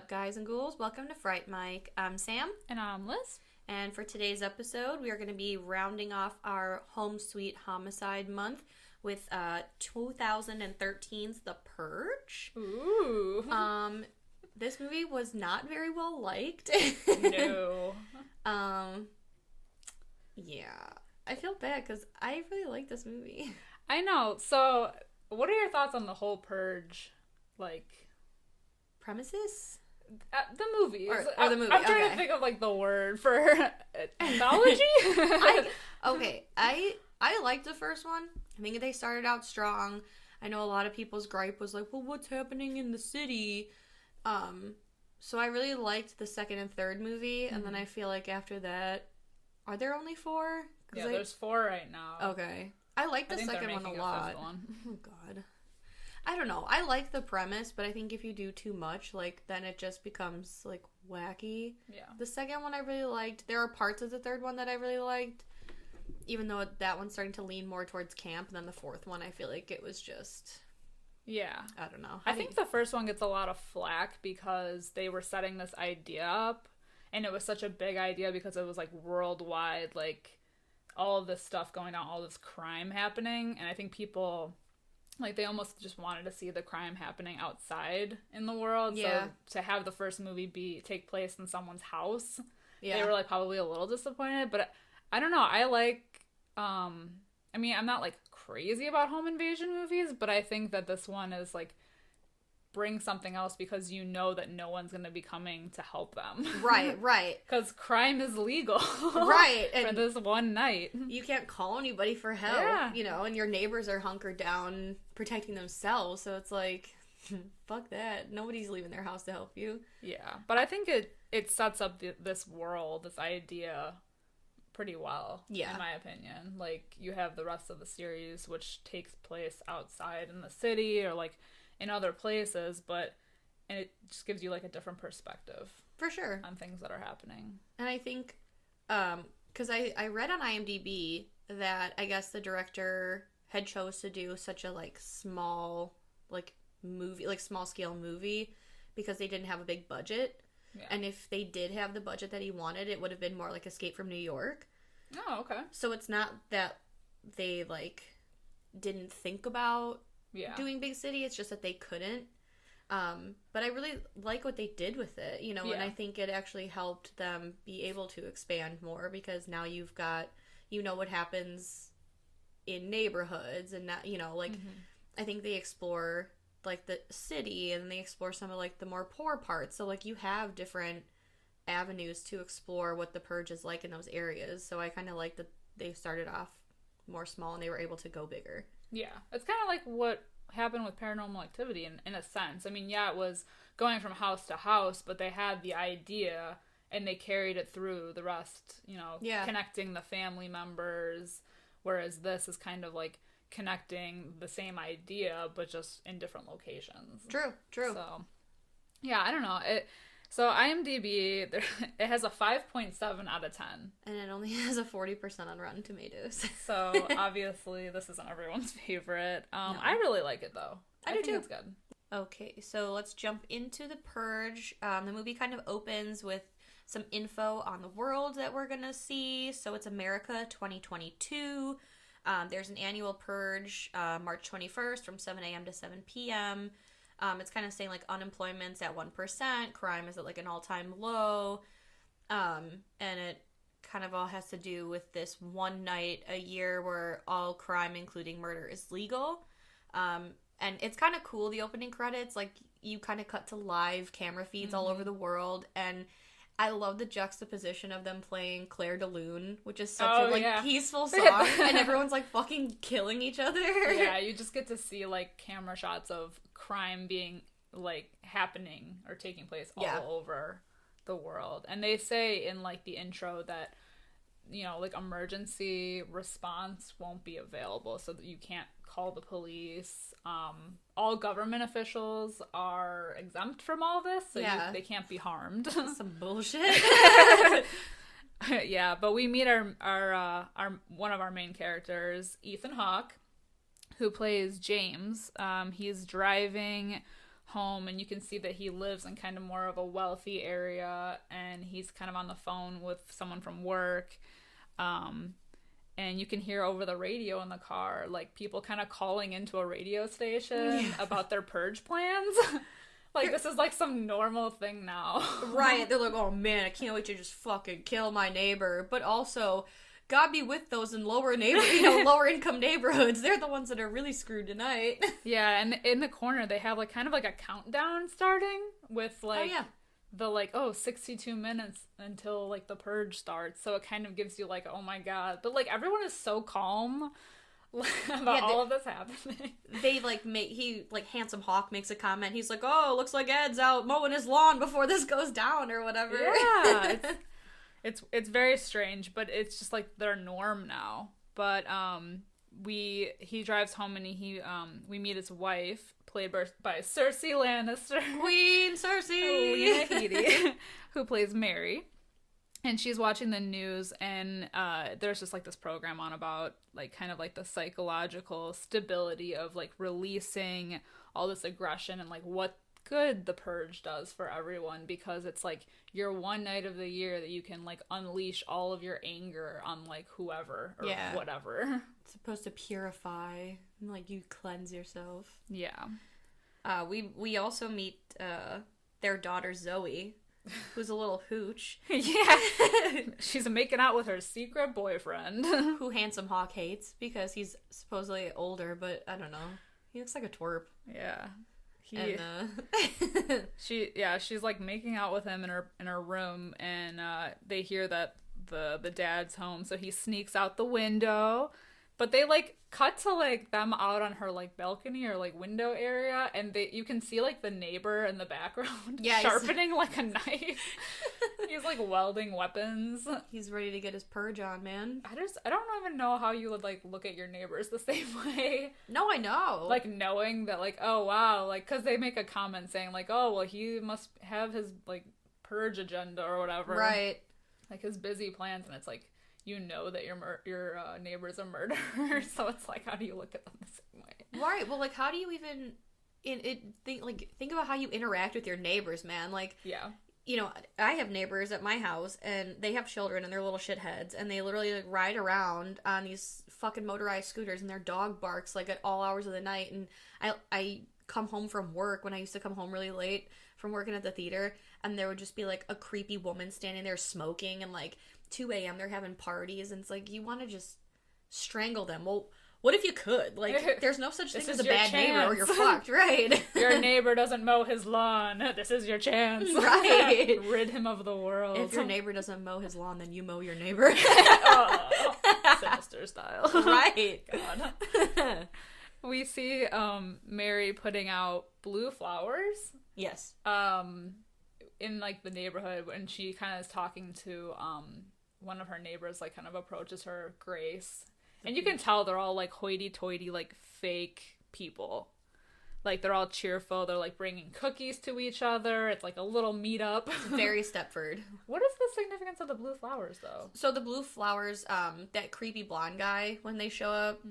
guys and ghouls? Welcome to Fright Mic. I'm Sam. And I'm Liz. And for today's episode, we are going to be rounding off our Home Sweet Homicide month with 2013's The Purge. Ooh. This movie was not very well liked. No. Yeah. I feel bad because I really like this movie. I know. So, what are your thoughts on the whole Purge, Premises? The movie. Or the movie. I'm trying to think of, the word for anthology. I liked the first one. I think they started out strong. I know a lot of people's gripe was like, well, what's happening in the city? So I really liked the second and third movie, and then I feel like after that, are there only 4? Yeah, there's 4 right now. Okay. I liked the second one a lot. Oh, God. I don't know. I like the premise, but I think if you do too much, then it just becomes, wacky. Yeah. The second one I really liked. There are parts of the third one that I really liked, even though that one's starting to lean more towards camp. And then the fourth one, I feel like it was just... Yeah. I don't know. I think the first one gets a lot of flack because they were setting this idea up, and it was such a big idea because it was, worldwide, all of this stuff going on, all this crime happening, and I think people... they almost just wanted to see the crime happening outside in the world. Yeah. So to have the first movie take place in someone's house, yeah. They were probably a little disappointed. But I don't know. I I'm not crazy about home invasion movies, but I think that this one is bring something else because you know that no one's going to be coming to help them. Right. Because crime is legal. Right. For this one night. You can't call anybody for help, and your neighbors are hunkered down protecting themselves, so it's fuck that. Nobody's leaving their house to help you. Yeah, but I think it sets up this world, this idea pretty well, in my opinion. You have the rest of the series, which takes place outside in the city or, in other places, and it just gives you, a different perspective. For sure. On things that are happening. And I think, because I read on IMDb that I guess the director had chose to do such a, small, movie, small-scale movie because they didn't have a big budget. Yeah. And if they did have the budget that he wanted, it would have been more Escape from New York. Oh, okay. So it's not that they, didn't think about doing big city. It's just that they couldn't. But I really like what they did with it, and I think it actually helped them be able to expand more because now you've got, what happens in neighborhoods and that, I think they explore the city and they explore some of the more poor parts. So you have different avenues to explore what the Purge is like in those areas. So I kind of like that they started off more small and they were able to go bigger. Yeah, it's kind of what happened with Paranormal Activity in a sense. I mean, it was going from house to house, but they had the idea and they carried it through the rest, connecting the family members, whereas this is kind of connecting the same idea, but just in different locations. True. So, yeah, I don't know. So IMDb, it has a 5.7 out of 10. And it only has a 40% on Rotten Tomatoes. So obviously this isn't everyone's favorite. No. I really like it though. I do think too. It's good. Okay, so let's jump into The Purge. The movie kind of opens with some info on the world that we're going to see. So it's America 2022. There's an annual purge, March 21st from 7 a.m. to 7 p.m. It's kind of saying unemployment's at 1%, crime is at an all-time low, and it kind of all has to do with this one night a year where all crime, including murder, is legal. And it's kind of cool, the opening credits, you kind of cut to live camera feeds all over the world, and I love the juxtaposition of them playing Claire de Lune, which is such a peaceful song, and everyone's fucking killing each other. Yeah, you just get to see camera shots of crime being happening or taking place all over the world. And they say in the intro that emergency response won't be available, so that you can't call the police. All government officials are exempt from all this, so they can't be harmed. Some bullshit. Yeah, but we meet our one of our main characters, Ethan Hawke, who plays James. He's driving home, and you can see that he lives in kind of more of a wealthy area, and he's kind of on the phone with someone from work. And you can hear over the radio in the car, like, people kind of calling into a radio station about their purge plans. Like, this is, like, some normal thing now. Right. They're like, oh, man, I can't wait to just fucking kill my neighbor. But also, God be with those in lower income neighborhoods. They're the ones that are really screwed tonight. Yeah, and in the corner, they have, like, kind of like a countdown starting with, like... Oh, yeah. The, like, 62 minutes until, like, the purge starts. So it kind of gives you, like, oh my god. But, like, everyone is so calm about all of this happening. They, like, Handsome Hawk makes a comment. He's like, oh, looks like Ed's out mowing his lawn before this goes down or whatever. Yeah. It's very strange, but it's just, like, their norm now. But, he drives home and we meet his wife, played by Cersei Lannister. Queen Cersei! Who plays Mary. And she's watching the news, and there's just, like, this program on about, like, kind of, like, the psychological stability of, like, releasing all this aggression and, like, what good the purge does for everyone, because it's, like, your one night of the year that you can, like, unleash all of your anger on, like, whoever or whatever. It's supposed to purify, and, like, you cleanse yourself. Yeah. We also meet their daughter Zoe, who's a little hooch. Yeah. She's making out with her secret boyfriend. Who Handsome Hawk hates because he's supposedly older, but I don't know. He looks like a twerp. Yeah. She's like making out with him in her room, and they hear that the dad's home, so he sneaks out the window. But they, like, cut to, like, them out on her, like, balcony or, like, window area, and you can see, like, the neighbor in the background sharpening, like, a knife. He's, like, welding weapons. He's ready to get his purge on, man. I don't even know how you would, like, look at your neighbors the same way. No, I know. Like, knowing that, like, oh, wow, like, because they make a comment saying, like, oh, well, he must have his, like, purge agenda or whatever. Right. Like, his busy plans, and it's, like, you know that your neighbor's a murderer, so it's like, how do you look at them the same way? Right. Well, like, how do you even think about how you interact with your neighbors, man? Like, yeah, you know, I have neighbors at my house, and they have children, and they're little shitheads, and they literally, like, ride around on these fucking motorized scooters, and their dog barks, like, at all hours of the night. And I come home from work, when I used to come home really late from working at the theater, and there would just be, like, a creepy woman standing there smoking, and, like, 2 a.m. they're having parties, and it's like, you want to just strangle them. Well, what if you could? Like, there's no such thing as a bad neighbor, or you're fucked, right? Your neighbor doesn't mow his lawn. This is your chance. Right. Rid him of the world. If your neighbor doesn't mow his lawn, then you mow your neighbor. Oh, Sinister style. Right. God. We see Mary putting out blue flowers. Yes. In, like, the neighborhood, when she kind of is talking to one of her neighbors, like, kind of approaches her, Grace, and you can tell they're all, like, hoity-toity, like, fake people. Like, they're all cheerful. They're, like, bringing cookies to each other. It's, like, a little meetup. Very Stepford. What is the significance of the blue flowers, though? So the blue flowers, that creepy blonde guy, when they show up,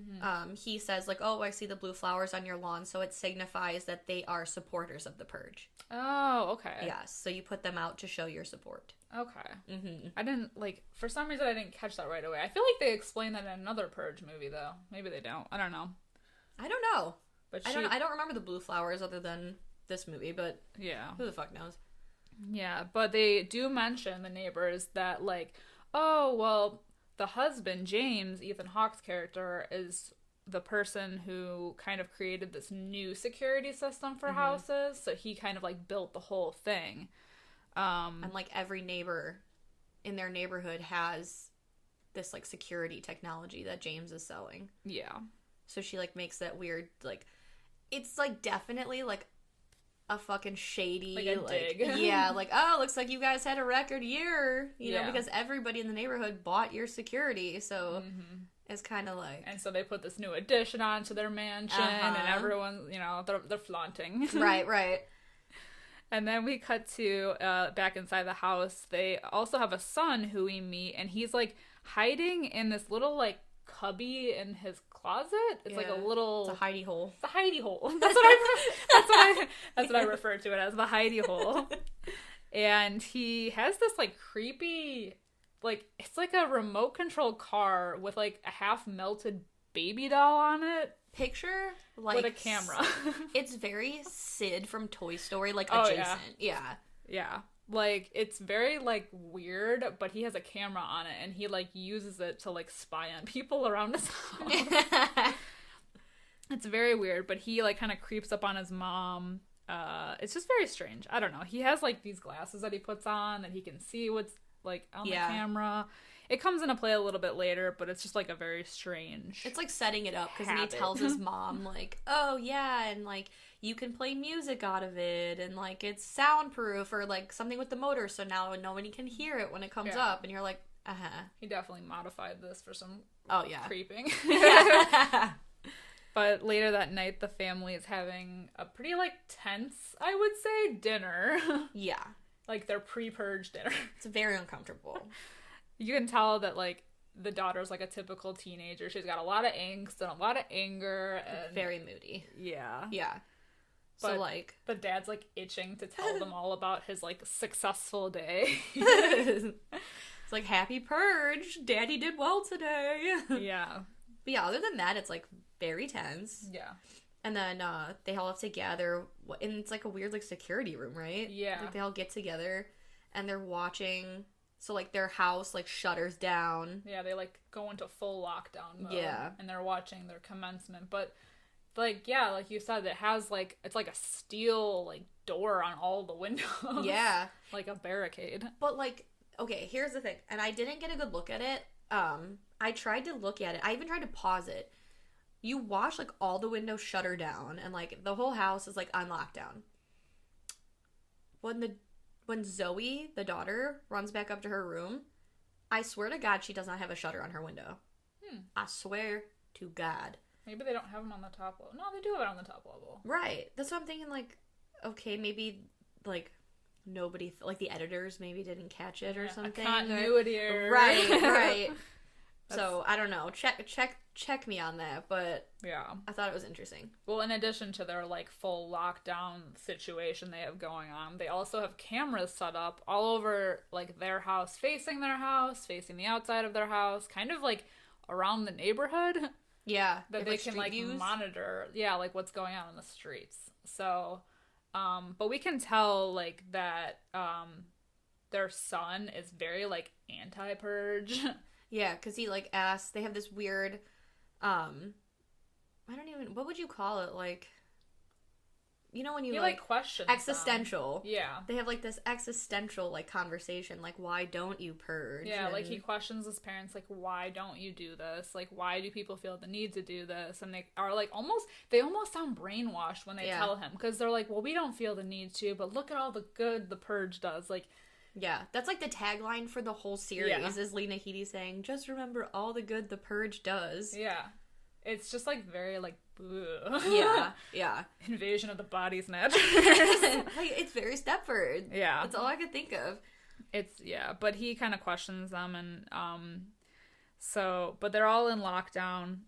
he says, like, oh, I see the blue flowers on your lawn, so it signifies that they are supporters of the purge. Oh, okay. Yes, so you put them out to show your support. Okay. Mm-hmm. I didn't, like, for some reason I didn't catch that right away. I feel like they explained that in another Purge movie, though. Maybe they don't. I don't know. I don't know. But I don't remember the blue flowers other than this movie, but yeah, who the fuck knows? Yeah, but they do mention, the neighbors, that, like, oh, well, the husband, James, Ethan Hawke's character, is the person who kind of created this new security system for houses, so he kind of, like, built the whole thing. And, like, every neighbor in their neighborhood has this, like, security technology that James is selling. Yeah. So she, like, makes that weird, like, it's, like, definitely, like, a fucking shady, like, a dig. Yeah, like, oh, looks like you guys had a record year, you know, because everybody in the neighborhood bought your security, so it's kind of like... And so they put this new addition onto their mansion, and everyone, you know, they're flaunting. Right. And then we cut to back inside the house. They also have a son who we meet, and he's, like, hiding in this little, like, cubby in his closet. It's like a little... It's a hidey hole. It's a hidey hole. That's what I refer to it as, the hidey hole. And he has this, like, creepy... Like, it's like a remote control car with, like, a half-melted baby doll on it. Picture, like... With a camera. It's very Sid from Toy Story, like, adjacent. Yeah. Like, it's very, like, weird, but he has a camera on it, and he, like, uses it to, like, spy on people around his house. It's very weird, but he, like, kind of creeps up on his mom. It's just very strange. I don't know. He has, like, these glasses that he puts on that he can see what's, like, on the camera. It comes into play a little bit later, but it's just, like, a very strange... It's, like, setting it up, because then he tells his mom, like, oh, yeah, and, like, you can play music out of it, and, like, it's soundproof, or, like, something with the motor, so now nobody can hear it when it comes up, and you're like, uh-huh. He definitely modified this for some creeping. But later that night, the family is having a pretty, like, tense, I would say, dinner. Yeah. Like, their pre-purge dinner. It's very uncomfortable. You can tell that, like, the daughter's, like, a typical teenager. She's got a lot of angst and a lot of anger. And... Very moody. Yeah. Yeah. But so, like... the dad's, like, itching to tell them all about his, like, successful day. It's like, happy purge. Daddy did well today. Yeah. But yeah, other than that, it's, like, very tense. Yeah. And then they all have to gather, and it's, like, a weird, like, security room, right? Yeah. Like, they all get together, and they're watching... So, like, their house, like, shutters down. Yeah, they, like, go into full lockdown mode. Yeah. And they're watching their commencement. But, like, yeah, like you said, it has, like, it's like a steel, like, door on all the windows. Yeah. Like a barricade. But, like, okay, here's the thing. And I didn't get a good look at it. I tried to look at it. I even tried to pause it. You watch, like, all the windows shutter down. And, like, the whole house is, like, on lockdown. When Zoe, the daughter, runs back up to her room, I swear to God she does not have a shutter on her window. I swear to God. Maybe they don't have them on the top level. No, they do have it on the top level. Right. That's what I'm thinking, like, okay, maybe, like, nobody, like, the editors maybe didn't catch it or something. Continuity error. Right. So, I don't know. Check me on that, but yeah, I thought it was interesting. Well, in addition to their, like, full lockdown situation they have going on, they also have cameras set up all over, like, their house, facing the outside of their house, kind of, like, around the neighborhood. Yeah. That they can, like, monitor, like, what's going on in the streets. So, but we can tell, like, that their son is very, like, anti-purge. Yeah, because he, like, asks, they have this weird, what would you call it, like, you know when you, like questions existential. Them. Yeah. They have, like, this existential, like, conversation, like, why don't you purge? Yeah, and... like, he questions his parents, like, why don't you do this? Like, why do people feel the need to do this? And they are, like, they almost sound brainwashed when they tell him, because they're like, well, we don't feel the need to, but look at all the good the purge does, like... Yeah, that's, like, the tagline for the whole series, is Lena Headey saying, just remember all the good the purge does. Yeah. It's just, like, very, like, ugh. Yeah. Invasion of the Body Snatchers. Like, it's very Stepford. Yeah. That's all I could think of. But he kind of questions them, and, but they're all in lockdown,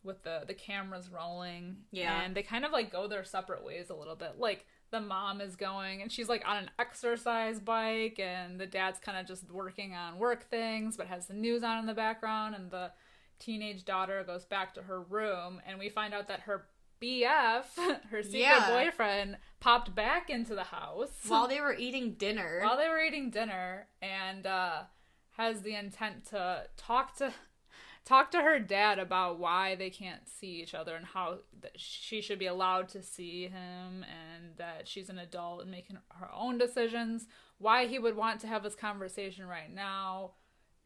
with the cameras rolling. Yeah. And they kind of, like, go their separate ways a little bit. Like, the mom is going, and she's, like, on an exercise bike, and the dad's kind of just working on work things, but has the news on in the background, and the teenage daughter goes back to her room, and we find out that her BF, her secret boyfriend, popped back into the house. While they were eating dinner. And has the intent to talk to her dad about why they can't see each other and how she should be allowed to see him and that she's an adult and making her own decisions. Why he would want to have this conversation right now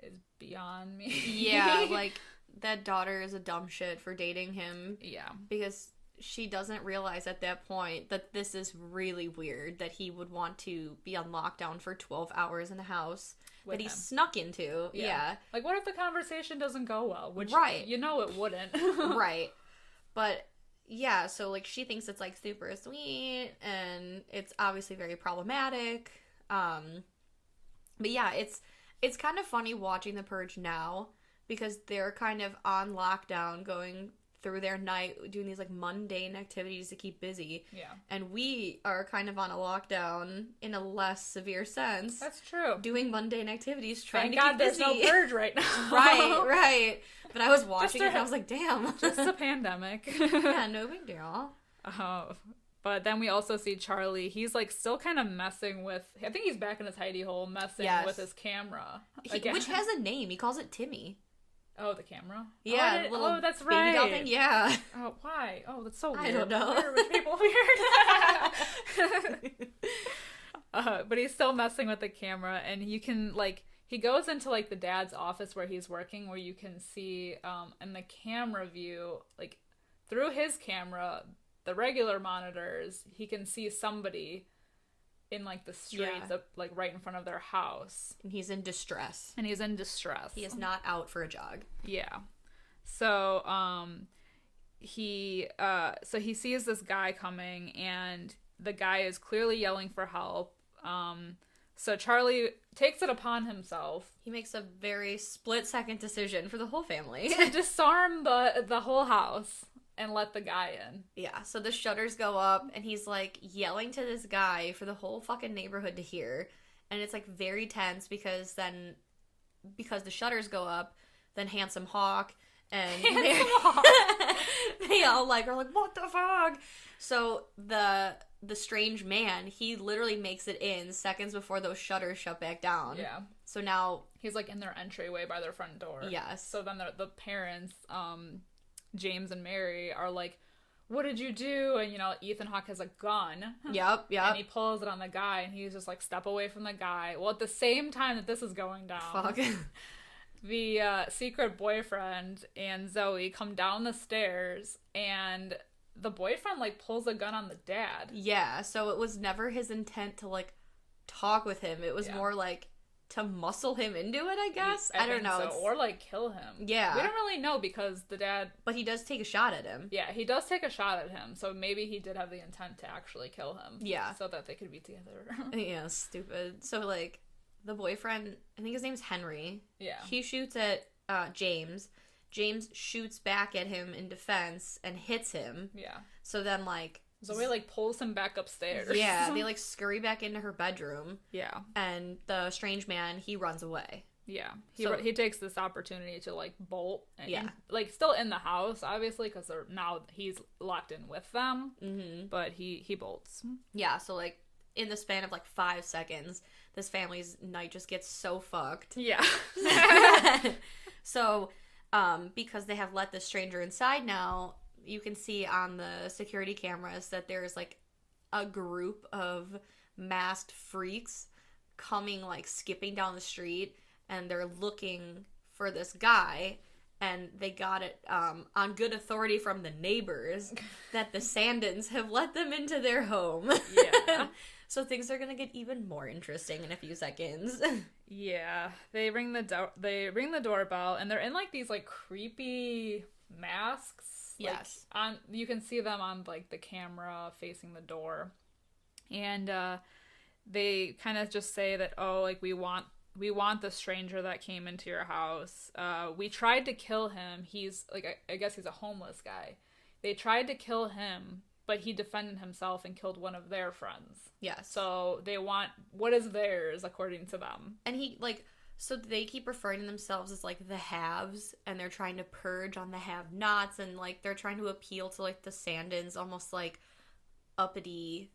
is beyond me. Yeah, like, that daughter is a dumb shit for dating him. Yeah. Because she doesn't realize at that point that this is really weird, that he would want to be on lockdown for 12 hours in a house that he snuck into. Yeah. Like, what if the conversation doesn't go well? Which, you know it wouldn't. Right. But, yeah, so, like, she thinks it's, like, super sweet, and it's obviously very problematic. But, yeah, it's kind of funny watching The Purge now, because they're kind of on lockdown, going through their night, doing these like mundane activities to keep busy. Yeah. And we are kind of on a lockdown in a less severe sense. That's true. Doing mundane activities, trying Thank to God keep there's busy. no purge right now. Right. But I was watching it and I was like, damn. Just a pandemic. Yeah, no big deal. But then we also see Charlie. He's like still kind of messing with. I think he's back in his hidey hole, messing with his camera, which has a name. He calls it Timmy. Oh, the camera. Yeah, oh, that's right. Baby doll thing. Yeah. Oh, why? Oh, that's so weird. I don't know. Why are rich people weird? But he's still messing with the camera, and you can like. He goes into like the dad's office where he's working, where you can see in the camera view, like through his camera, the regular monitors, he can see somebody in like the streets, like right in front of their house. And he's in distress. He is not out for a jog. Yeah. So he sees this guy coming, and the guy is clearly yelling for help. So Charlie takes it upon himself. He makes a very split-second decision for the whole family. To disarm the whole house and let the guy in. Yeah, so the shutters go up, and he's, like, yelling to this guy for the whole fucking neighborhood to hear. And it's, like, very tense because the shutters go up, then Handsome Hawk and they all, like, are like, what the fuck? So the strange man, he literally makes it in seconds before those shutters shut back down. Yeah. So now... He's, like, in their entryway by their front door. Yes. So then the parents... James and Mary are like, what did you do? And, you know, Ethan Hawke has a gun. Yep. And he pulls it on the guy, and he's just like, step away from the guy. Well, at the same time that this is going down, fuck. The secret boyfriend and Zoe come down the stairs, and the boyfriend, like, pulls a gun on the dad. Yeah, so it was never his intent to, like, talk with him. It was more like to muscle him into it, I guess. I don't know. So. Or, like, kill him. Yeah. We don't really know because the dad... But he does take a shot at him. Yeah, he does take a shot at him. So maybe he did have the intent to actually kill him. Yeah. So that they could be together. Yeah, stupid. So, like, the boyfriend, I think his name's Henry. Yeah. He shoots at James. James shoots back at him in defense and hits him. Yeah. So then, like... Zoe, like, pulls him back upstairs. Yeah, they, like, scurry back into her bedroom. Yeah. And the strange man, he runs away. Yeah. He takes this opportunity to, like, bolt. Like, still in the house, obviously, because now he's locked in with them. Mm-hmm. But he bolts. Yeah, so, like, in the span of, like, 5 seconds, this family's night just gets so fucked. Yeah. So, because they have let the stranger inside now... You can see on the security cameras that there's, like, a group of masked freaks coming, like, skipping down the street, and they're looking for this guy, and they got it on good authority from the neighbors that the Sandins have let them into their home. Yeah. So things are gonna get even more interesting in a few seconds. Yeah. They ring the doorbell, and they're in, like, these, like, creepy masks. Yes. Like, you can see them on, like, the camera facing the door. And they kind of just say that, oh, like, we want the stranger that came into your house. We tried to kill him. He's, like, I guess he's a homeless guy. They tried to kill him, but he defended himself and killed one of their friends. Yes. So they want what is theirs, according to them. And he, like... So they keep referring to themselves as, like, the haves, and they're trying to purge on the have-nots, and, like, they're trying to appeal to, like, the Sandins, almost, like, uppity,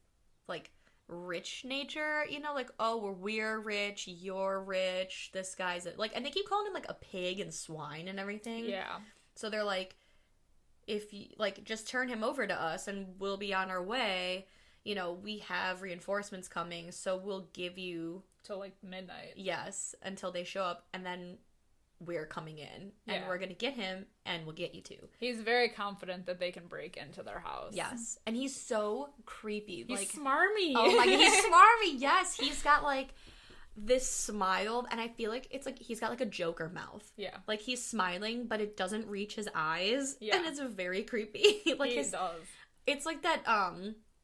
like, rich nature, you know? Like, oh, we're rich, you're rich, this guy's... Like, and they keep calling him, like, a pig and swine and everything. Yeah. So they're like, if you, like, just turn him over to us, and we'll be on our way. You know, we have reinforcements coming, so we'll give you... Till, like, midnight. Yes, until they show up, and then we're coming in, and we're gonna get him, and we'll get you too. He's very confident that they can break into their house. Yes, and he's so creepy. He's like, smarmy. Oh my god, he's smarmy, yes. He's got, like, this smile, and I feel like it's, like, he's got, like, a Joker mouth. Yeah. Like, he's smiling, but it doesn't reach his eyes, and it's very creepy. Like, he does. It's like that,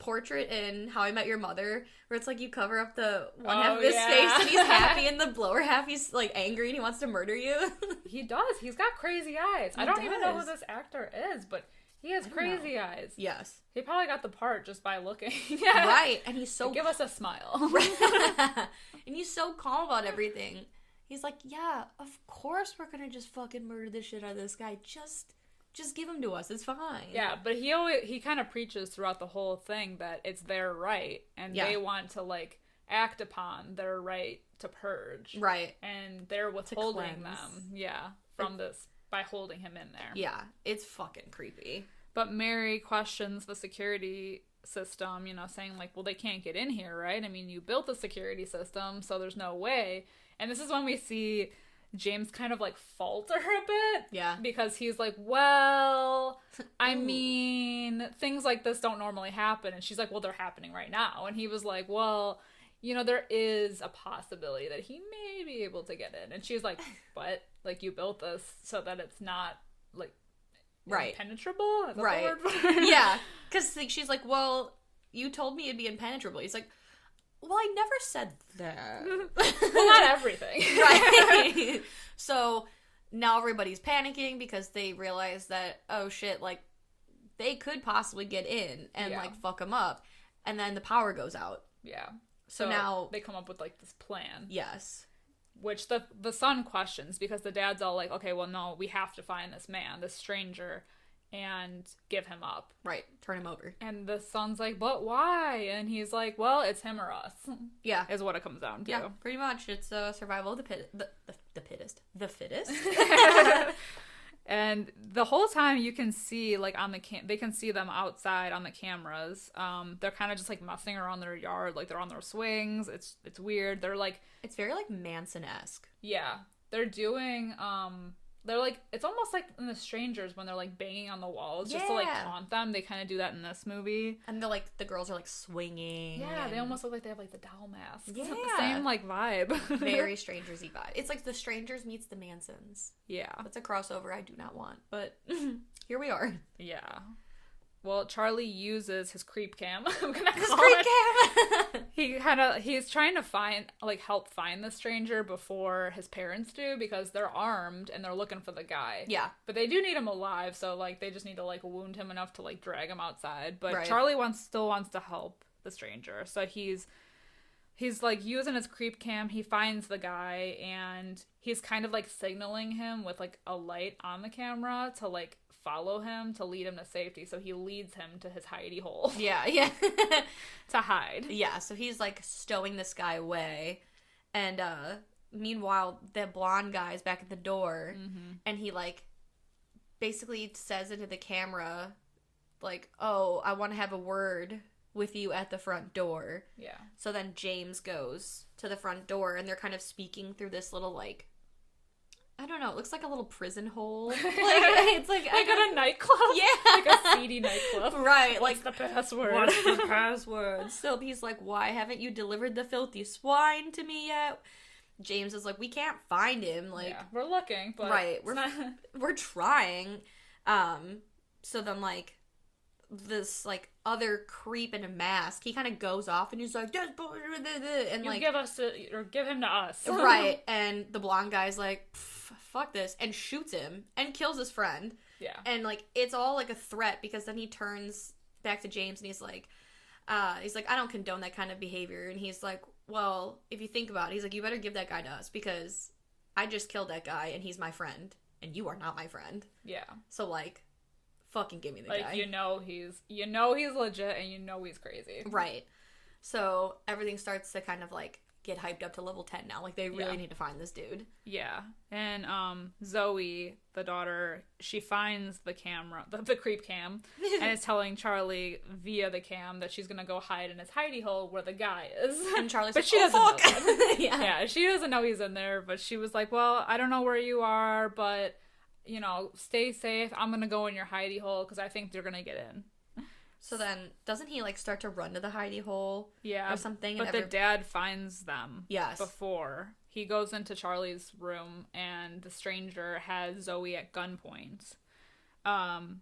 portrait in How I Met Your Mother where it's like you cover up the one half of his face and he's happy and the lower half he's like angry and he wants to murder you. He does. He's got crazy eyes. I don't even know who this actor is, but he has crazy eyes. Yes. He probably got the part just by looking. Right. And he's so... Give us a smile. And he's so calm about everything. He's like, yeah, of course we're gonna just fucking murder the shit out of this guy. Just give him to us. It's fine. Yeah, but he kind of preaches throughout the whole thing that it's their right, and they want to, like, act upon their right to purge. Right. And they're withholding them, from this by holding him in there. Yeah, it's fucking creepy. But Mary questions the security system, you know, saying, like, well, they can't get in here, right? I mean, you built the security system, so there's no way. And this is when we see James kind of, like, falter a bit. Yeah. Because he's like, well, I mean, things like this don't normally happen. And she's like, well, they're happening right now. And he was like, well, you know, there is a possibility that he may be able to get in. And she's like, but, like, you built this so that it's not, like, impenetrable? Is that the word for it? Yeah. Because she's like, well, you told me it'd be impenetrable. He's like, well, I never said that. Well, not everything. Right. So now everybody's panicking because they realize that, oh shit, like, they could possibly get in and, like, fuck them up. And then the power goes out. Yeah. So now they come up with, like, this plan. Yes. Which the son questions because the dad's all like, okay, well, no, we have to find this man, this stranger, and give him up. Right. Turn him over. And the son's like, but why? And he's like, well, it's him or us. Yeah. Is what it comes down to. Yeah, pretty much. It's survival of the fittest. And the whole time you can see, like, on the they can see them outside on the cameras. They're kind of just, like, messing around their yard. Like, they're on their swings. It's weird. They're, like... It's very, like, Manson-esque. Yeah. They're doing, they're, like... It's almost like in The Strangers when they're, like, banging on the walls just to, like, taunt them. They kind of do that in this movie. And they're, like, the girls are, like, swinging. Yeah, they almost look like they have, like, the doll masks. Yeah. The same, like, vibe. Very Strangers-y vibe. It's like The Strangers meets the Mansons. Yeah. That's a crossover I do not want, but here we are. Yeah. Well, Charlie uses his creep cam. I'm gonna his call creep it. cam. He's trying to help find the stranger before his parents do because they're armed and they're looking for the guy. Yeah. But they do need him alive, so, like, they just need to, like, wound him enough to, like, drag him outside. But Charlie still wants to help the stranger, so he's like using his creep cam. He finds the guy and he's kind of, like, signaling him with, like, a light on the camera to, like, follow him to lead him to safety. So he leads him to his hidey hole. Yeah. To hide. Yeah, so he's, like, stowing this guy away. And meanwhile, the blonde guy's back at the door. Mm-hmm. And he, like, basically says into the camera, like, oh, I want to have a word with you at the front door. Yeah. So then James goes to the front door and they're kind of speaking through this little, like, I don't know, it looks like a little prison hole. Like, it's like at a nightclub? Yeah. Like a seedy nightclub. Right. What's like, the password? What's the password? So he's like, why haven't you delivered the filthy swine to me yet? James is like, we can't find him. Like, yeah, we're looking, but... Right. We're trying. So then, like, this, like, other creep in a mask, he kind of goes off and he's like, and, like, give him to us. Right. And the blonde guy's like, fuck this, and shoots him and kills his friend. Yeah. And, like, it's all, like, a threat because then he turns back to James and he's like, I don't condone that kind of behavior. And he's like, well, if you think about it, he's like, you better give that guy to us because I just killed that guy and he's my friend and you are not my friend. Yeah. So, like, fucking give me the guy. Like, you know he's legit and you know he's crazy. Right. So everything starts to kind of, like, get hyped up to level 10 now. Like, they really need to find this dude. Yeah. And Zoe, the daughter, she finds the camera, the creep cam, and is telling Charlie via the cam that she's gonna go hide in his hidey hole where the guy is. And Charlie's but like, she doesn't know that. Yeah, she doesn't know he's in there, but she was like, well, I don't know where you are, but, you know, stay safe. I'm gonna go in your hidey hole because I think they're gonna get in. So then, doesn't he, like, start to run to the hidey hole? Yeah. Or something? But the dad finds them. Yes. Before. He goes into Charlie's room, and the stranger has Zoe at gunpoint. And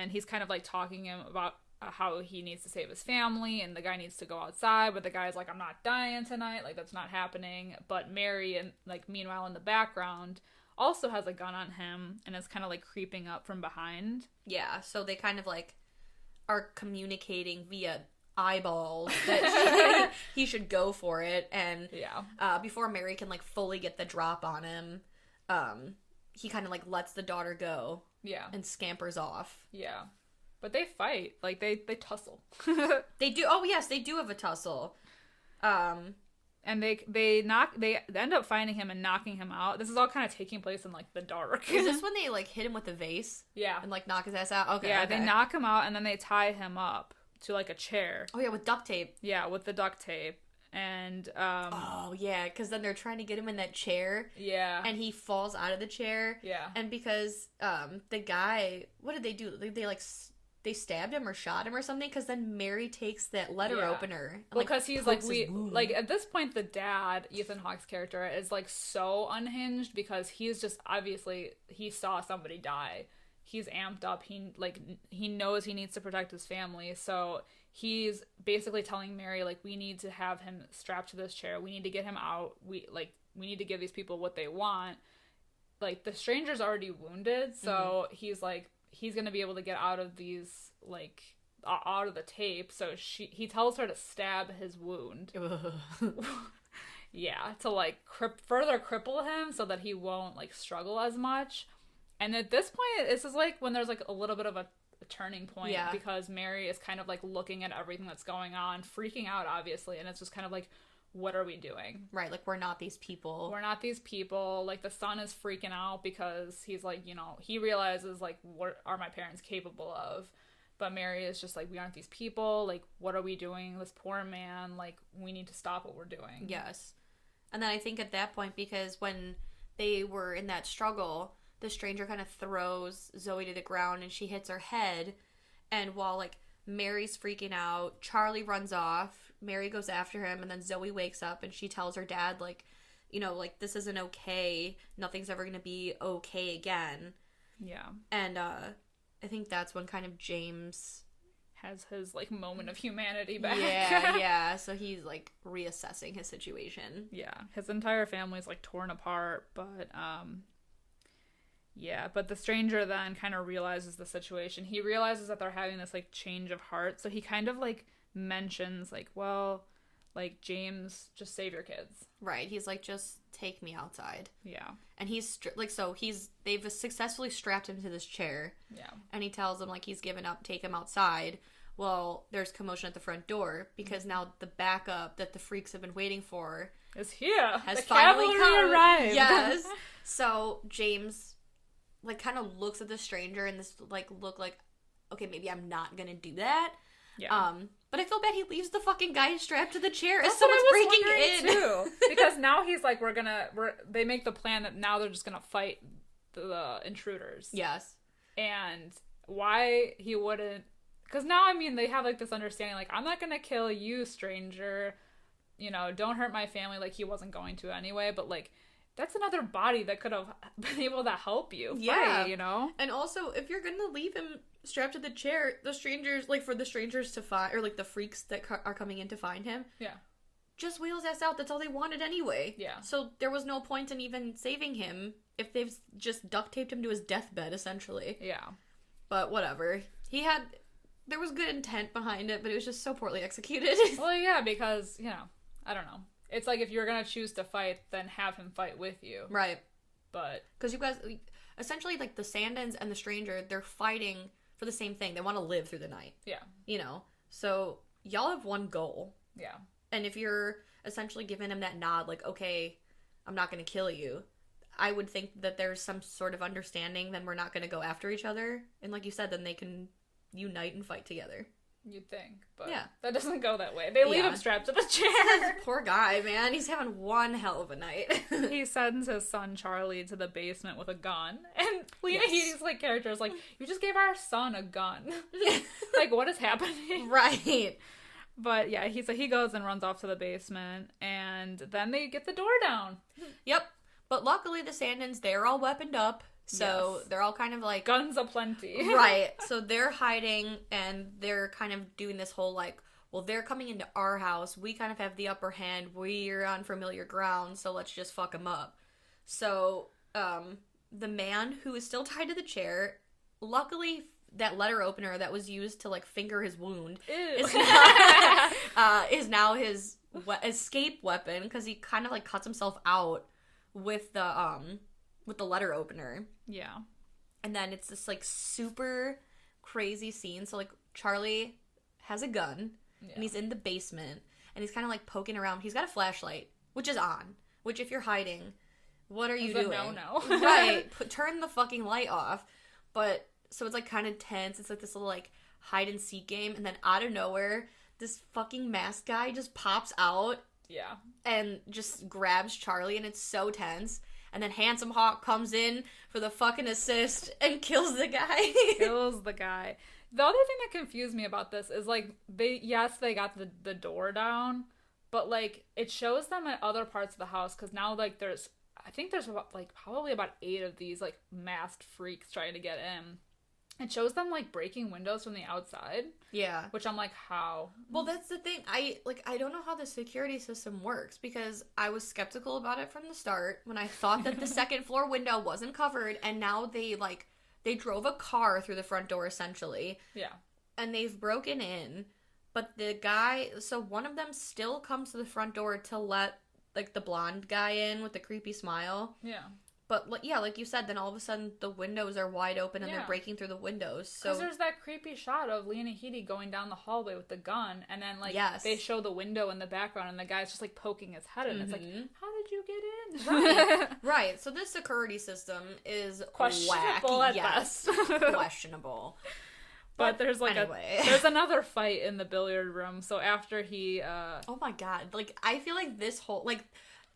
he's kind of, like, talking him about how he needs to save his family, and the guy needs to go outside, but the guy's like, I'm not dying tonight, like, that's not happening. But Mary, and like, meanwhile in the background, also has a gun on him and is kind of like creeping up from behind. Yeah, so they kind of like are communicating via eyeballs that he should go for it. And before Mary can like fully get the drop on him, he kind of like lets the daughter go. Yeah. And scampers off. Yeah. But they fight. Like, they tussle. They do. Oh, yes, they do have a tussle. And they end up finding him and knocking him out. This is all kind of taking place in, like, the dark. Is this when they, like, hit him with a vase? Yeah. And, like, knock his ass out? Okay. Yeah, okay. They knock him out, and then they tie him up to, like, a chair. Oh, yeah, with duct tape. Yeah, with the duct tape. And, oh, yeah, because then they're trying to get him in that chair. Yeah. And he falls out of the chair. Yeah. And because, the guy, what did they do? They stabbed him or shot him or something, because then Mary takes that letter opener. And, well, because he's like, at this point, the dad, Ethan Hawke's character, is like so unhinged because he's just, obviously, he saw somebody die. He's amped up. He knows he needs to protect his family. So he's basically telling Mary, like, we need to have him strapped to this chair. We need to get him out. We need to give these people what they want. Like, the stranger's already wounded, so he's like, he's gonna be able to get out of these, like, out of the tape. So he tells her to stab his wound. Yeah, to like further cripple him so that he won't like struggle as much. And at this point, this is like when there's like a little bit of a turning point, because Mary is kind of like looking at everything that's going on, freaking out, obviously, and it's just kind of like, what are we doing? Right, like, we're not these people. We're not these people. Like, the son is freaking out because he's like, you know, he realizes, like, what are my parents capable of? But Mary is just like, we aren't these people. Like, what are we doing? This poor man. Like, we need to stop what we're doing. Yes. And then I think at that point, because when they were in that struggle, the stranger kind of throws Zoe to the ground and she hits her head. And while, like, Mary's freaking out, Charlie runs off. Mary goes after him, and then Zoe wakes up and she tells her dad, like, you know, like, this isn't okay. Nothing's ever gonna be okay again. Yeah. And I think that's when kind of James has his, like, moment of humanity back. Yeah. So he's, like, reassessing his situation. Yeah. His entire family's, like, torn apart, but, yeah, but the stranger then kind of realizes the situation. He realizes that they're having this, like, change of heart, so he kind of, like, mentions, like, well, like, James, just save your kids. Right. He's like, just take me outside. Yeah. And he's, they've successfully strapped him to this chair. Yeah. And he tells them, like, he's given up, take him outside. Well, there's commotion at the front door, because now the backup that the freaks have been waiting for is here. Has the finally cavalry arrived. Yes. So James, like, kind of looks at the stranger and this, like, look like, okay, maybe I'm not gonna do that. Yeah. But I feel bad he leaves the fucking guy strapped to the chair as someone's breaking in. Too. Because now he's like, they make the plan that now they're just gonna fight the intruders. Yes. And why he wouldn't, because now, I mean, they have, like, this understanding, like, I'm not gonna kill you, stranger, you know, don't hurt my family, like, he wasn't going to anyway, but, like, that's another body that could have been able to help you fight, you know? And also, if you're gonna leave him strapped to the chair, the strangers, like, for the strangers to find, or, like, the freaks that are coming in to find him, just wheel his ass out. That's all they wanted anyway. Yeah. So there was no point in even saving him if they've just duct taped him to his deathbed, essentially. Yeah. But whatever. There was good intent behind it, but it was just so poorly executed. Well, yeah, because, you know, I don't know. It's like, if you're gonna choose to fight, then have him fight with you. Right. But because you guys, essentially, like, the Sandins and the stranger, they're fighting for the same thing. They want to live through the night. Yeah. You know? So y'all have one goal. Yeah. And if you're essentially giving him that nod, like, okay, I'm not going to kill you, I would think that there's some sort of understanding, then we're not going to go after each other. And like you said, then they can unite and fight together. You'd think, but that doesn't go that way. They leave him strapped to the chair. Poor guy, man. He's having one hell of a night. He sends his son Charlie to the basement with a gun, and Lena Headey's, like, character is like, you just gave our son a gun. Like, what is happening? Right. But yeah, he goes and runs off to the basement, and then they get the door down. Yep. But luckily the Sandins, they're all weaponed up. So they're all kind of like... Guns aplenty. Right. So they're hiding, and they're kind of doing this whole, like, well, they're coming into our house. We kind of have the upper hand. We're on familiar ground, so let's just fuck them up. So, the man who is still tied to the chair, luckily, that letter opener that was used to, like, finger his wound is now his escape weapon, because he kind of, like, cuts himself out with the letter opener. Yeah. And then it's this, like, super crazy scene. So, like, Charlie has a gun, and he's in the basement, and he's kind of, like, poking around. He's got a flashlight, which is on, which if you're hiding, what are you doing? No. Right. Turn the fucking light off. But, so it's, like, kind of tense. It's, like, this little, like, hide-and-seek game, and then out of nowhere, this fucking masked guy just pops out. Yeah. And just grabs Charlie, and it's so tense. And then Handsome Hawk comes in for the fucking assist and kills the guy. The other thing that confused me about this is, like, they got the door down, but, like, it shows them at other parts of the house, because now, like, there's probably about 8 of these, like, masked freaks trying to get in. It shows them, like, breaking windows from the outside. Yeah. Which I'm like, how? Well, that's the thing. I don't know how the security system works, because I was skeptical about it from the start when I thought that the second floor window wasn't covered, and now they drove a car through the front door, essentially. Yeah. And they've broken in, but so one of them still comes to the front door to let, like, the blonde guy in with the creepy smile. Yeah. But, yeah, like you said, then all of a sudden the windows are wide open and they're breaking through the windows. Because there's that creepy shot of Lena Headey going down the hallway with the gun, and then, like, they show the window in the background, and the guy's just, like, poking his head, and it's like, how did you get in? Right. Right. So this security system is questionable wacky. At best. Questionable. But there's, like, there's another fight in the billiard room, so after he, Oh my god. Like, I feel like this whole, like...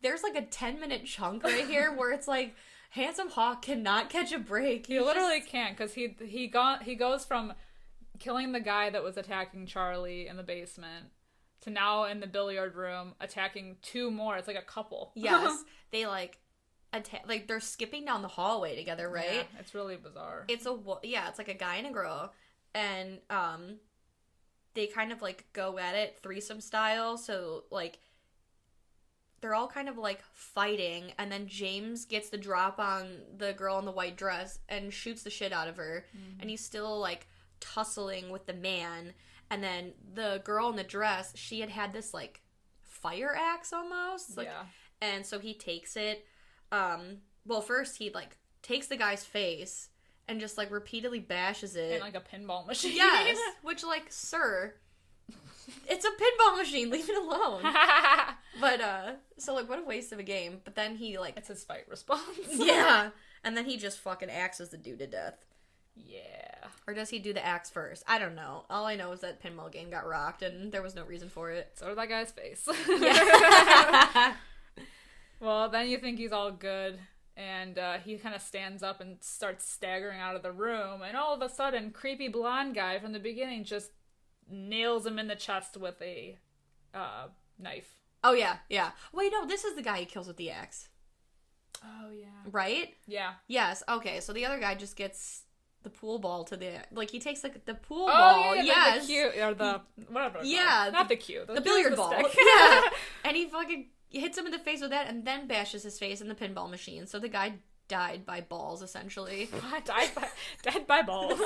There's, like, a 10-minute chunk right here where it's, like, Handsome Hawk cannot catch a break. He literally can't, because he goes from killing the guy that was attacking Charlie in the basement to now in the billiard room attacking 2 more. It's like a couple. Yes. They, like, they're skipping down the hallway together, right? Yeah, it's really bizarre. It's like a guy and a girl. And, they kind of, like, go at it threesome style. So, like... They're all kind of, like, fighting, and then James gets the drop on the girl in the white dress and shoots the shit out of her, and he's still, like, tussling with the man, and then the girl in the dress, she had this, like, fire axe almost, like, and so he takes it, well, first he, like, takes the guy's face and just, like, repeatedly bashes it. In, like, a pinball machine. Yes, which, like, sir... It's a pinball machine. Leave it alone. But, so, like, what a waste of a game. But then he, like... It's his fight response. Yeah. And then he just fucking axes the dude to death. Yeah. Or does he do the axe first? I don't know. All I know is that pinball game got rocked and there was no reason for it. So did that guy's face. Yeah. Well, then you think he's all good. And he kind of stands up and starts staggering out of the room. And all of a sudden, creepy blonde guy from the beginning just... nails him in the chest with a knife. Oh, yeah, yeah. Wait, no, this is the guy he kills with the axe. Oh, yeah. Right? Yeah. Yes, okay, so the other guy just gets the pool ball to the... Like, he takes, like, the pool ball. Oh, yeah, yes. The cue, or the... Whatever. Yeah. Not the cue. The billiard ball. Yeah. And he fucking hits him in the face with that and then bashes his face in the pinball machine. So the guy died by balls, essentially. Dead by balls.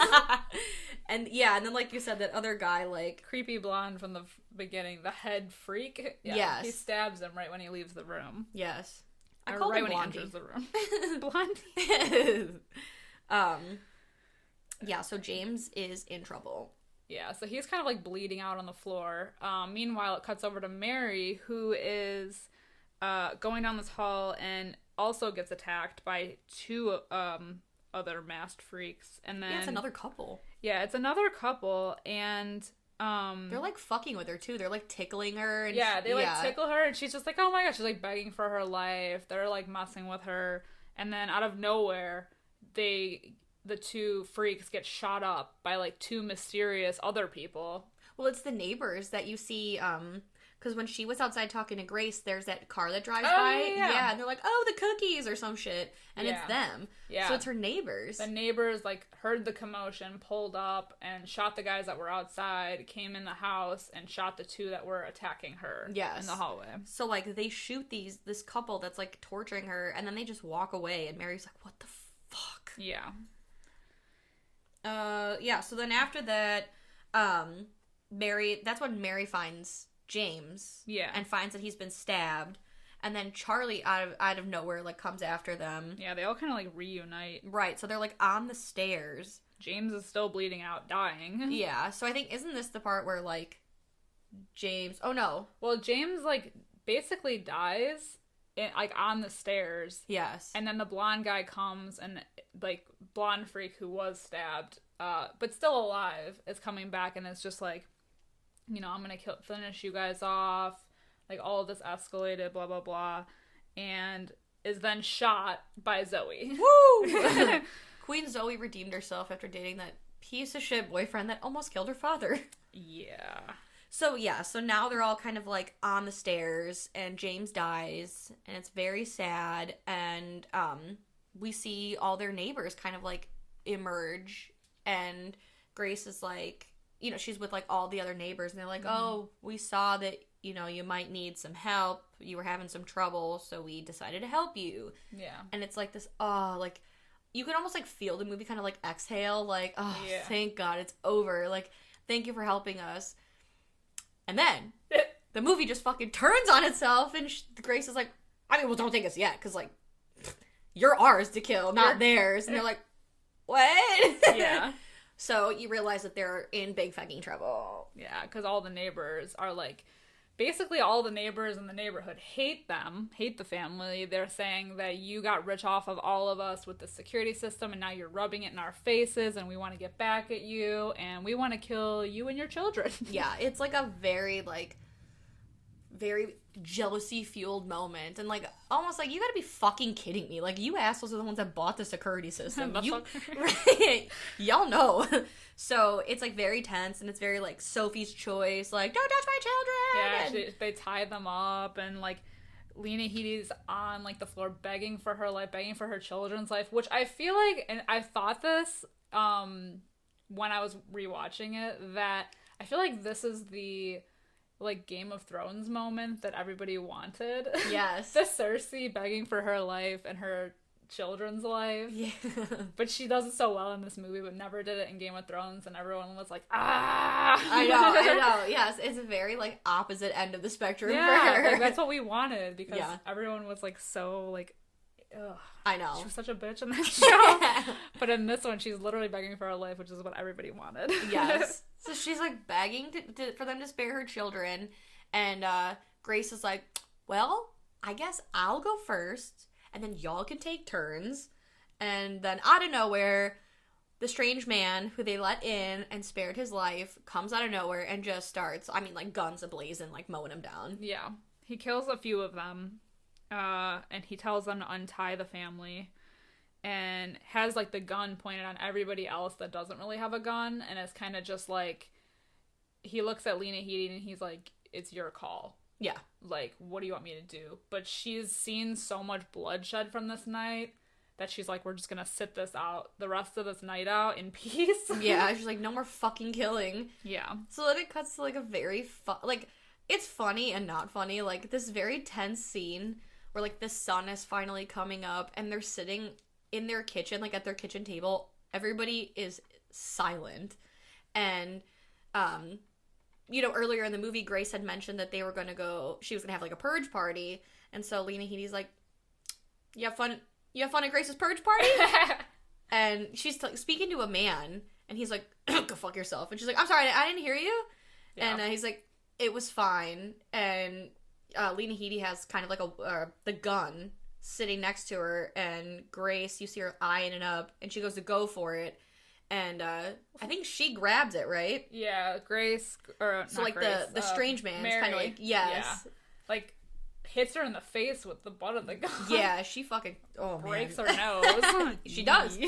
And yeah, and then like you said, that other guy, like... Creepy blonde from the beginning, the head freak. Yeah, yes. He stabs him right when he leaves the room. Yes. I call right when he enters the room. Blondie. Yeah, so James is in trouble. Yeah, so he's kind of like bleeding out on the floor. Meanwhile, it cuts over to Mary, who is going down this hall and also gets attacked by 2 other masked freaks. And then yeah, it's another couple. Yeah, it's another couple, and they're like fucking with her too. They're like tickling her. And yeah, they like tickle her, and she's just like, oh my gosh, she's like begging for her life. They're like messing with her, and then out of nowhere, the 2 freaks get shot up by like 2 mysterious other people. Well, it's the neighbors that you see Because when she was outside talking to Grace, there's that car that drives by. Yeah, and they're like, oh, the cookies or some shit. And it's them. Yeah. So it's her neighbors. The neighbors, like, heard the commotion, pulled up, and shot the guys that were outside, came in the house, and shot the 2 that were attacking her in the hallway. So, like, they shoot this couple that's, like, torturing her, and then they just walk away, and Mary's like, what the fuck? Yeah. So then after that, that's when Mary finds James. Yeah. And finds that he's been stabbed. And then Charlie out of nowhere, like, comes after them. Yeah, they all kind of, like, reunite. Right, so they're, like, on the stairs. James is still bleeding out, dying. Yeah, so I think, isn't this the part where, like, James... Oh, no. Well, James, like, basically dies, like, on the stairs. Yes. And then the blonde guy comes, and, like, blonde freak who was stabbed, but still alive, is coming back, and it's just like, you know, I'm gonna finish you guys off, like, all of this escalated, blah, blah, blah, and is then shot by Zoe. Woo! Queen Zoe redeemed herself after dating that piece of shit boyfriend that almost killed her father. Yeah. So now they're all kind of, like, on the stairs, and James dies, and it's very sad, and, we see all their neighbors kind of, like, emerge, and Grace is, like, you know, she's with, like, all the other neighbors, and they're like, oh, we saw that, you know, you might need some help, you were having some trouble, so we decided to help you. Yeah. And it's, like, this, like, you can almost, like, feel the movie kind of, like, exhale, like, thank God, it's over, like, thank you for helping us. And then, the movie just fucking turns on itself, and Grace is like, I mean, well, don't take us yet, because, like, you're ours to kill, not theirs. And they're like, what? Yeah. So you realize that they're in big fucking trouble. Yeah, because all the neighbors are, like, basically all the neighbors in the neighborhood hate the family. They're saying that you got rich off of all of us with the security system, and now you're rubbing it in our faces, and we want to get back at you, and we want to kill you and your children. Yeah, it's, like, a very, like, very jealousy-fueled moment, and, like, almost like, you gotta be fucking kidding me. Like, you assholes are the ones that bought the security system. Right? Y'all know. So, it's, like, very tense, and it's very, like, Sophie's Choice, like, don't touch my children! Yeah, they tie them up, and, like, Lena Headey's on, like, the floor begging for her life, begging for her children's life, which I feel like, and I thought this, when I was rewatching it, that I feel like this is the, like, Game of Thrones moment that everybody wanted. Yes. The Cersei begging for her life and her children's life. Yeah. But she does it so well in this movie, but never did it in Game of Thrones, and everyone was like, ah! I know. Yes, it's a very, like, opposite end of the spectrum for her. Like, that's what we wanted, because everyone was, like, so, like, ugh. I know. She was such a bitch in that show. But in this one, she's literally begging for her life, which is what everybody wanted. Yes. So she's, like, begging for them to spare her children. And Grace is like, well, I guess I'll go first, and then y'all can take turns. And then out of nowhere, the strange man who they let in and spared his life comes out of nowhere and just starts, I mean, like, guns ablazing, like, mowing him down. Yeah. He kills a few of them. And he tells them to untie the family, and has, like, the gun pointed on everybody else that doesn't really have a gun, and it's kind of just, like, he looks at Lena Headey and he's like, it's your call. Yeah. Like, what do you want me to do? But she's seen so much bloodshed from this night that she's like, we're just gonna sit this out, the rest of this night out in peace. Yeah, she's like, no more fucking killing. Yeah. So then it cuts to, like, a very like, it's funny and not funny, like, this very tense scene where, like, the sun is finally coming up, and they're sitting in their kitchen, like, at their kitchen table. Everybody is silent. And, you know, earlier in the movie, Grace had mentioned that she was gonna have, like, a purge party. And so Lena Headey's like, you have fun at Grace's purge party? And she's speaking to a man, and he's like, go fuck yourself. And she's like, I'm sorry, I didn't hear you. Yeah. And he's like, it was fine. And Lena Headey has kind of like the gun sitting next to her, and Grace, you see her eyeing it up, and she goes to go for it, and I think she grabs it, right? Yeah, Grace, or so, like, Grace, the strange man is kind of like, yes, yeah. Like, hits her in the face with the butt of the gun. Yeah, she fucking breaks her nose. She does.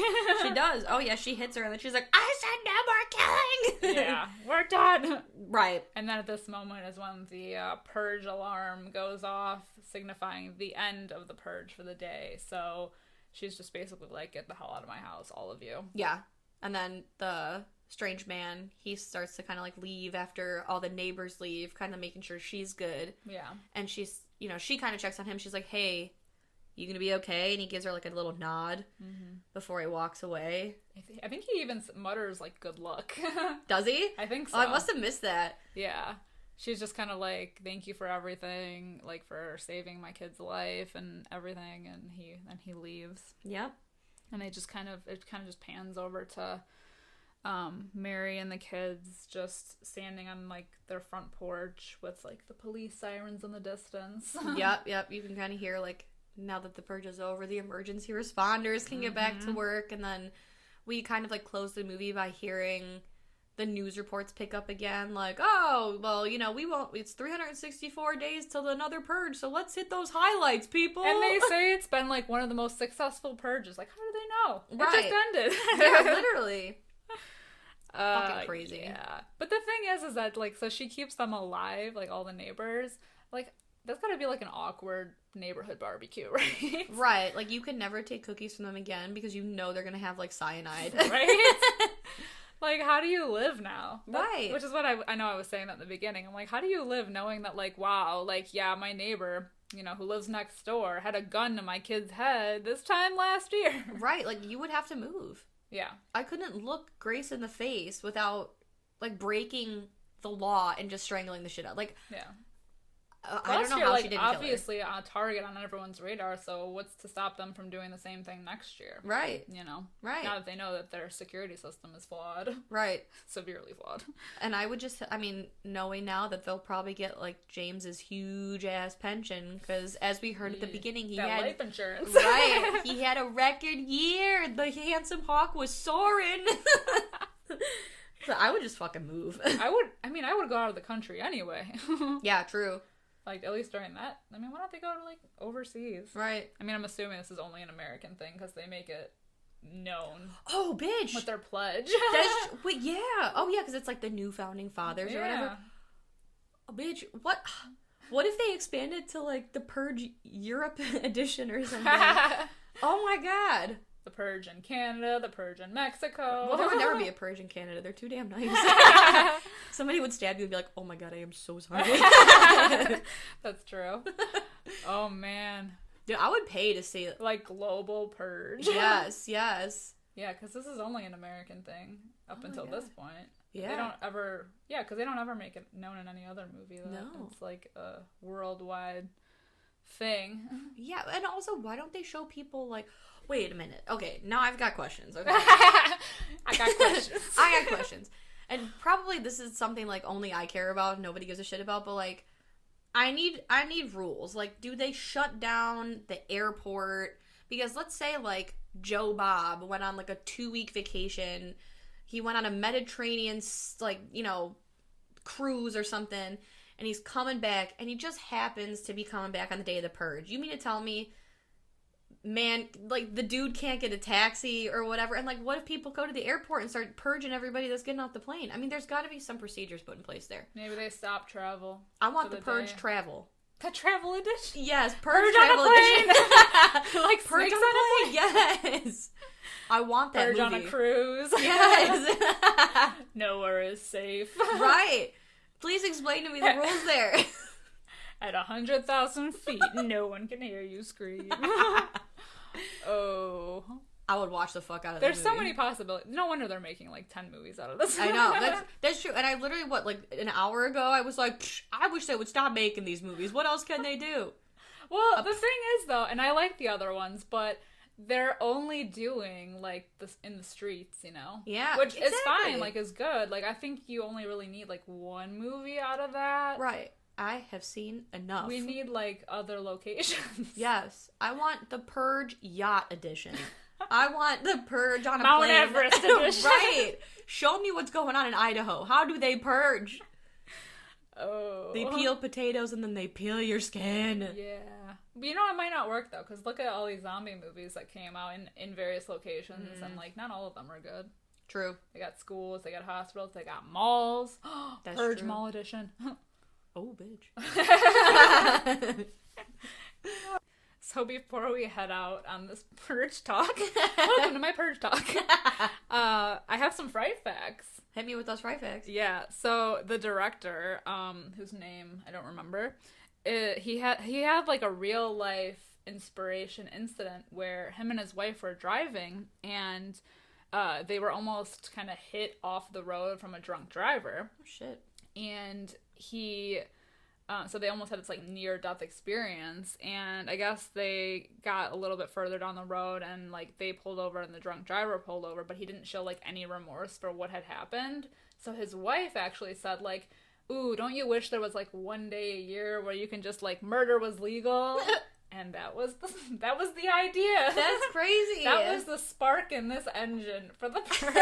She does. Oh yeah, she hits her, and then she's like, I said no more killing. Yeah, we're done. Right. And then at this moment is when the purge alarm goes off, signifying the end of the purge for the day. So she's just basically like, get the hell out of my house, all of you. Yeah. And then the strange man, he starts to kind of like leave after all the neighbors leave, kind of making sure she's good. Yeah. And she's, you know, she kind of checks on him. She's like, hey, you gonna be okay? And he gives her like a little nod before he walks away. I think he even mutters like, good luck. Does he? I think so. Oh, I must have missed that. Yeah. She's just kind of like, thank you for everything, like for saving my kid's life and everything. And he leaves. Yep. And it kind of just pans over to Mary and the kids just standing on like their front porch with like the police sirens in the distance. Yep. You can kind of hear like, now that the purge is over, the emergency responders can get back to work. And then we kind of like close the movie by hearing the news reports pick up again, like, oh, well, you know, it's 364 days till another purge, so let's hit those highlights, people. And they say it's been like one of the most successful purges. Like, how do they know? Right. It just ended. Yeah, literally. Fucking crazy. Yeah. But the thing is that, like, so she keeps them alive, like, all the neighbors. Like, that's gotta be, like, an awkward neighborhood barbecue, right? Right. Like, you can never take cookies from them again because you know they're gonna have, like, cyanide. Right? Like, how do you live now? Right. Which is what I know I was saying that in the beginning. I'm like, how do you live knowing that, like, wow, like, yeah, my neighbor, you know, who lives next door had a gun to my kid's head this time last year. Right. Like, you would have to move. Yeah. I couldn't look Grace in the face without, like, breaking the law and just strangling the shit out. Like, yeah. I don't know how like, she didn't obviously on a target on everyone's radar, so what's to stop them from doing the same thing next year? Right. You know? Right. Now that they know that their security system is flawed. Right. Severely flawed. And I would just, I mean, knowing now that they'll probably get, like, James's huge-ass pension, because as we heard at the beginning, he had... life insurance. Right. He had a record year. The handsome hawk was soaring. So I would just fucking move. I would go out of the country anyway. Yeah, true. Like, at least during that. I mean, why don't they go to, like, overseas? Right. I mean, I'm assuming this is only an American thing, because they make it known. Oh, bitch! With their pledge. Wait, yeah. Oh, yeah, because it's, like, the new founding fathers or whatever. Oh, bitch, what if they expanded to, like, the Purge Europe edition or something? Oh, my God. The Purge in Canada, the Purge in Mexico. Well, there would never be a Purge in Canada. They're too damn nice. Somebody would stab you and be like, oh my God, I am so sorry. That's true. Oh, man. Dude, I would pay to see it. Like, global Purge. Yes. Yeah, because this is only an American thing up until this point. Yeah. They don't ever... Yeah, because they don't ever make it known in any other movie. No. It's like a worldwide thing. Yeah, and also, why don't they show people, like... Wait a minute. Okay, now I've got questions. Okay. I got questions. And probably this is something, like, only I care about, nobody gives a shit about, but, like, I need rules. Like, do they shut down the airport? Because let's say, like, Joe Bob went on, like, a 2-week vacation. He went on a Mediterranean, like, you know, cruise or something, and he's coming back, and he just happens to be coming back on the day of the purge. You mean to tell me... Man, like, the dude can't get a taxi or whatever. And, like, what if people go to the airport and start purging everybody that's getting off the plane? I mean, there's got to be some procedures put in place there. Maybe they stop travel. I want the Purge travel. The travel edition? Yes, Purge travel edition. Like, Purge on a plane? Yes. I want that Purge movie. on a cruise. Yes. Nowhere is safe. Right. Please explain to me the rules there. At 100,000 feet, no one can hear you scream. Oh. I would watch the fuck out of There's that so many possibilities. No wonder they're making like 10 movies out of this. I know. That's true. And I literally, like an hour ago, I was like, I wish they would stop making these movies. What else can they do? Well, the thing is, though, and I like the other ones, but they're only doing, like, this in the streets, you know? Yeah. Which is fine, like, is good. Like, I think you only really need, like, one movie out of that. Right. I have seen enough. We need, like, other locations. Yes. I want the Purge Yacht Edition. I want the Purge on a Mount plane. Everest Edition. Right. Show me what's going on in Idaho. How do they purge? Oh. They peel potatoes and then they peel your skin. Yeah. But you know, it might not work, though, because look at all these zombie movies that came out in various locations, and, like, not all of them are good. True. They got schools, they got hospitals, they got malls. That's Purge true. Mall edition. Oh, bitch. So before we head out on this Purge talk, welcome to my Purge talk. I have some Fright facts. Hit me with those Fright facts. Yeah, so the director, whose name I don't remember, he had like a real life inspiration incident where him and his wife were driving and they were almost kind of hit off the road from a drunk driver. Oh shit. And so they almost had this like near death experience, and I guess they got a little bit further down the road and like they pulled over and the drunk driver pulled over, but he didn't show like any remorse for what had happened. So his wife actually said like, ooh, don't you wish there was like one day a year where you can just like murder was legal? And that was the idea. That's crazy. That was the spark in this engine for the Purge.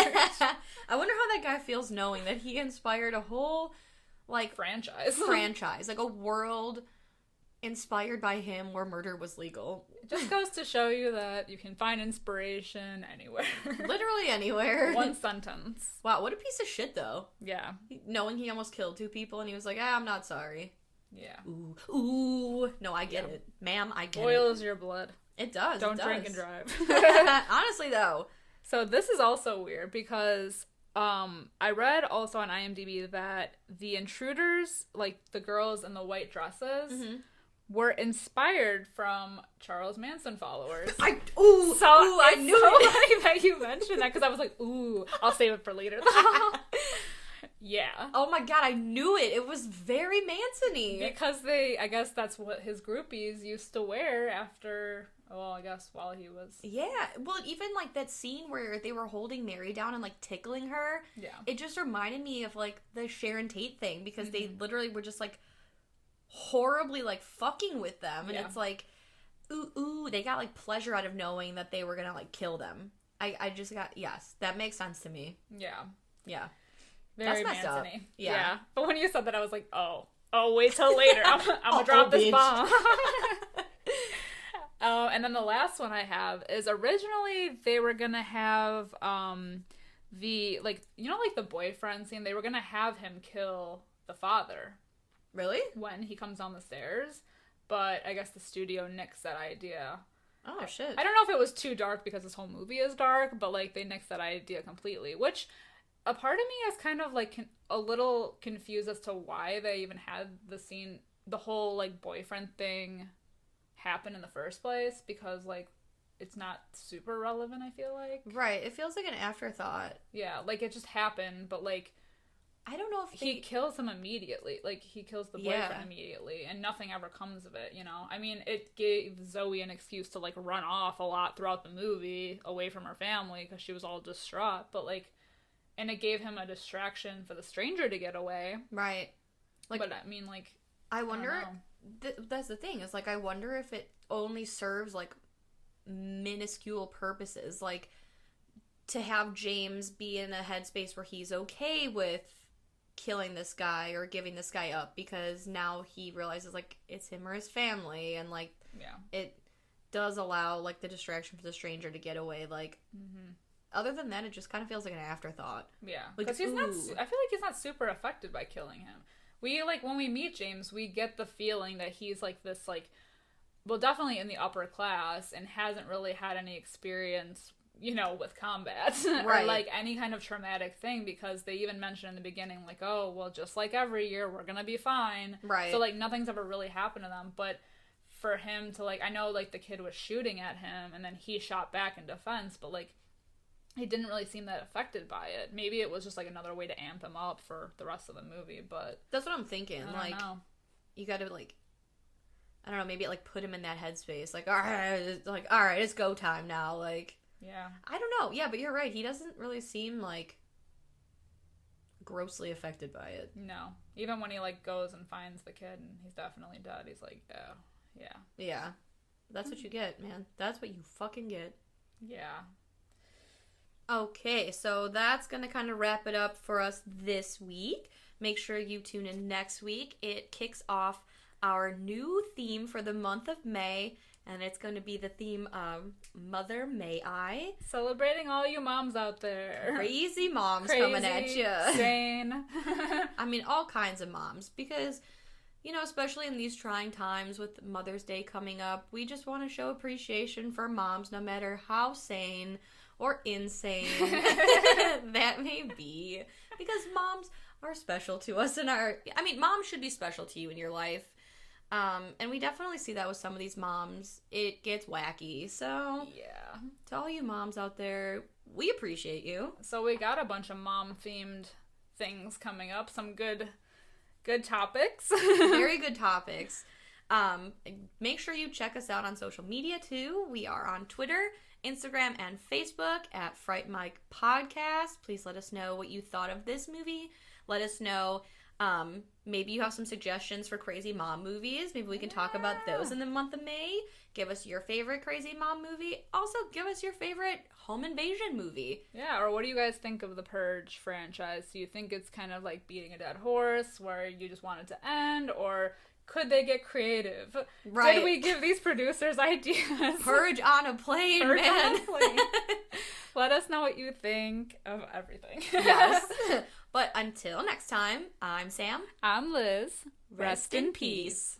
I wonder how that guy feels knowing that he inspired a whole like franchise, like a world inspired by him where murder was legal. It just goes to show you that you can find inspiration anywhere. Literally anywhere. One sentence. Wow, what a piece of shit though. Yeah. Knowing he almost killed 2 people and he was like, I'm not sorry. Yeah. Ooh. No, I get it. Ma'am, I get it. Boils your blood. It does. Don't drink and drive. Honestly though. So this is also weird because I read also on IMDb that the intruders, like the girls in the white dresses, were inspired from Charles Manson followers. I knew it. Funny that you mentioned that because I was like, ooh, I'll save it for later. Yeah. Oh my god, I knew it. It was very Manson-y. Because I guess that's what his groupies used to wear after, well, I guess while he was... Yeah, well, even like that scene where they were holding Mary down and like tickling her. Yeah. It just reminded me of like the Sharon Tate thing because they literally were just like horribly like fucking with them. And it's like, ooh, they got like pleasure out of knowing that they were gonna like kill them. I just got, yes, that makes sense to me. Yeah. Yeah. Very That's messed up. Manson-y. Yeah. But when you said that, I was like, oh, wait till later. I'm gonna drop this bomb. And then the last one I have is originally they were gonna have the like the boyfriend scene. They were gonna have him kill the father. Really? When he comes down the stairs, but I guess the studio nixed that idea. Oh shit! I don't know if it was too dark because this whole movie is dark, but like they nixed that idea completely, which. A part of me is kind of, like, a little confused as to why they even had the whole, like, boyfriend thing happen in the first place, because, like, it's not super relevant, I feel like. Right, it feels like an afterthought. Yeah, like, it just happened, but, like... I don't know if he kills him immediately. Like, he kills the boyfriend immediately, and nothing ever comes of it, you know? I mean, it gave Zoe an excuse to, like, run off a lot throughout the movie, away from her family, because she was all distraught, but, like... And it gave him a distraction for the stranger to get away. Right. Like, but I mean, like... I wonder... that's the thing, is, like, I wonder if it only serves, like, minuscule purposes. Like, to have James be in a headspace where he's okay with killing this guy or giving this guy up. Because now he realizes, like, it's him or his family. And, like, it does allow, like, the distraction for the stranger to get away. Like... Other than that, it just kind of feels like an afterthought. Yeah. Because he's not... I feel like he's not super affected by killing him. We, like, when we meet James, we get the feeling that he's, like, this, like... Well, definitely in the upper class and hasn't really had any experience, you know, with combat. Right. Or, like, any kind of traumatic thing, because they even mentioned in the beginning, like, oh, well, just like every year, we're gonna be fine. Right. So, like, nothing's ever really happened to them, but... For him to, like... I know, like, the kid was shooting at him, and then he shot back in defense, but, like... He didn't really seem that affected by it. Maybe it was just, like, another way to amp him up for the rest of the movie, but... That's what I'm thinking. I don't know. You gotta, like... I don't know, maybe, like, put him in that headspace. Like, alright, it's go time now. Like... Yeah. I don't know. Yeah, but you're right. He doesn't really seem, like... grossly affected by it. No. Even when he, like, goes and finds the kid and he's definitely dead, he's like, oh, yeah. Yeah. That's what you get, man. That's what you fucking get. Yeah. Okay, so that's going to kind of wrap it up for us this week. Make sure you tune in next week. It kicks off our new theme for the month of May, And it's going to be the theme of Mother May I. Celebrating all you moms out there. Crazy moms coming at you. Sane. I mean, all kinds of moms. Because, you know, especially in these trying times with Mother's Day coming up, we just want to show appreciation for moms, no matter how sane or insane that may be. Because moms are special to us moms should be special to you in your life. And we definitely see that with some of these moms. It gets wacky. So, yeah. To all you moms out there, we appreciate you. So we got a bunch of mom-themed things coming up. Some good topics. Very good topics. Make sure you check us out on social media, too. We are on Twitter, Instagram, and Facebook at Fright Mic Podcast. Please let us know what you thought of this movie. Let us know... maybe you have some suggestions for crazy mom movies. Maybe we can talk about those in the month of May. Give us your favorite crazy mom movie. Also, give us your favorite home invasion movie. Yeah, or what do you guys think of the Purge franchise? Do you think it's kind of like beating a dead horse where you just want it to end? Or could they get creative? Right. Did we give these producers ideas? Purge on a plane, Purge man. On a plane. Let us know what you think of everything. Yes. But until next time, I'm Sam. I'm Liz. Rest in peace.